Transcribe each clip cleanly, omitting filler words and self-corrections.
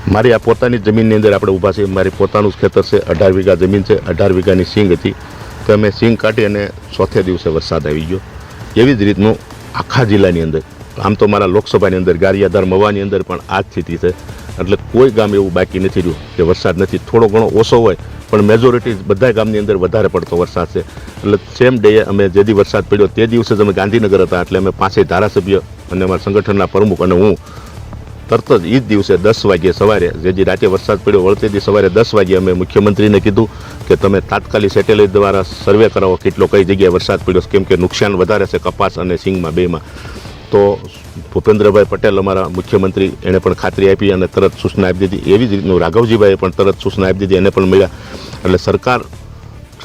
મારી આ પોતાની જમીનની અંદર આપણે ઊભા છીએ. મારી પોતાનું જ ખેતર છે, 18 વીઘા જમીન છે. 18 વીઘાની સિંગ હતી, તો અમે સિંગ કાઢી અને ચોથે દિવસે વરસાદ આવી ગયો. એવી જ રીતનું આખા જિલ્લાની અંદર, આમ તો મારા લોકસભાની અંદર ગારિયાધાર મવાની અંદર પણ આ જ સ્થિતિ છે. એટલે કોઈ ગામ એવું બાકી નથી રહ્યું કે વરસાદ નથી. થોડો ઘણો ઓછો હોય પણ મેજોરિટી બધા ગામની અંદર વધારે પડતો વરસાદ છે. એટલે સેમ ડેએ અમે જે દી વરસાદ પડ્યો તે દિવસે જ અમે ગાંધીનગર હતા. એટલે અમે 5 ધારાસભ્ય અને અમારા સંગઠનના પ્રમુખ અને હું તરત જ એ જ દિવસે 10 વાગ્યે સવારે, જે દી રાતે વરસાદ પડ્યો વળતે દી સવારે 10 વાગ્યે અમે મુખ્યમંત્રીને કીધું કે તમે તાત્કાલિક સેટેલાઇટ દ્વારા સર્વે કરાવો કેટલો કઈ જગ્યાએ વરસાદ પડ્યો, કેમ કે નુકસાન વધારે છે કપાસ અને સિંગમાં બેમાં. તો ભૂપેન્દ્રભાઈ પટેલ અમારા મુખ્યમંત્રી, એણે પણ ખાતરી આપી અને તરત સૂચના આપી દીધી. એવી જ રીતનું રાઘવજીભાઈએ પણ તરત સૂચના આપી દીધી, એને પણ મળ્યા. એટલે સરકાર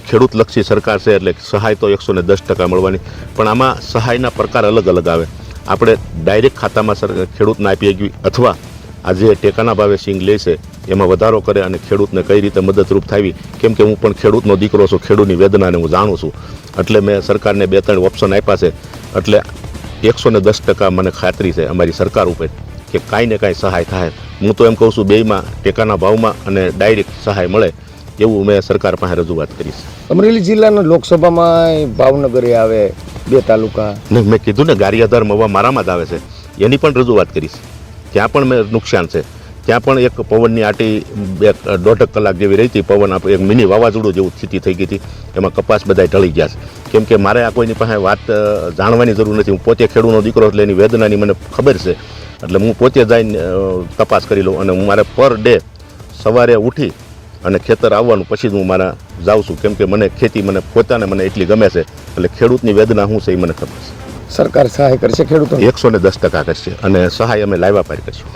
ખેડૂતલક્ષી સરકાર છે, એટલે સહાય તો 110% મળવાની. પણ આમાં સહાયના પ્રકાર અલગ અલગ આવે. આપણે ડાયરેક્ટ ખાતામાં ખેડૂતને આપી શકીએ, અથવા આજે ટેકાના ભાવે સિંગ લે છે એમાં વધારો કરે અને ખેડૂતને કઈ રીતે મદદરૂપ થાવી. કેમ કે હું પણ ખેડૂતનો દીકરો છું, ખેડૂતની વેદનાને હું જાણું છું. એટલે મેં સરકારને 2-3 ઓપ્શન આપ્યા છે. એટલે 110% મને ખાતરી છે અમારી સરકાર ઉપર કે કાંઈ ને કાંઈ સહાય થાય. હું તો એમ કહું છું, બેયમાં ટેકાના ભાવમાં અને ડાયરેક્ટ સહાય મળે એવું મેં સરકાર પાસે રજૂઆત કરીશ. અમરેલી જિલ્લાના લોકસભામાં ભાવનગરે આવે 2 તાલુકા. ને મેં કીધું ને ગારિયાધાર મવા મારામાં જ આવે છે, એની પણ રજૂઆત કરીશ. ત્યાં પણ મેં નુકસાન છે. ત્યાં પણ એક પવનની આટી 1.5 કલાક જેવી રહી હતી. પવન આપણે એક મિની વાવાઝોડું જેવું સ્થિતિ થઈ ગઈ હતી. એમાં કપાસ બધા ઢળી ગયા છે. કેમ કે મારે આ કોઈની પાસે વાત જાણવાની જરૂર નથી. હું પોતે ખેડૂતનો દીકરો, એટલે એની વેદનાની મને ખબર છે. એટલે હું પોતે જઈને તપાસ કરી લઉં અને હું મારે પર ડે સવારે ઉઠી અને ખેતર આવવાનું પછી જ હું મારા જાઉં છું. કેમ કે મને ખેતી પોતાને એટલી ગમે છે. એટલે ખેડૂતની વેદના શું છે એ મને ખબર છે. સરકાર સહાય કરશે ખેડૂતો? 110% કરશે અને સહાય અમે લાવ્યા પાર કરશું.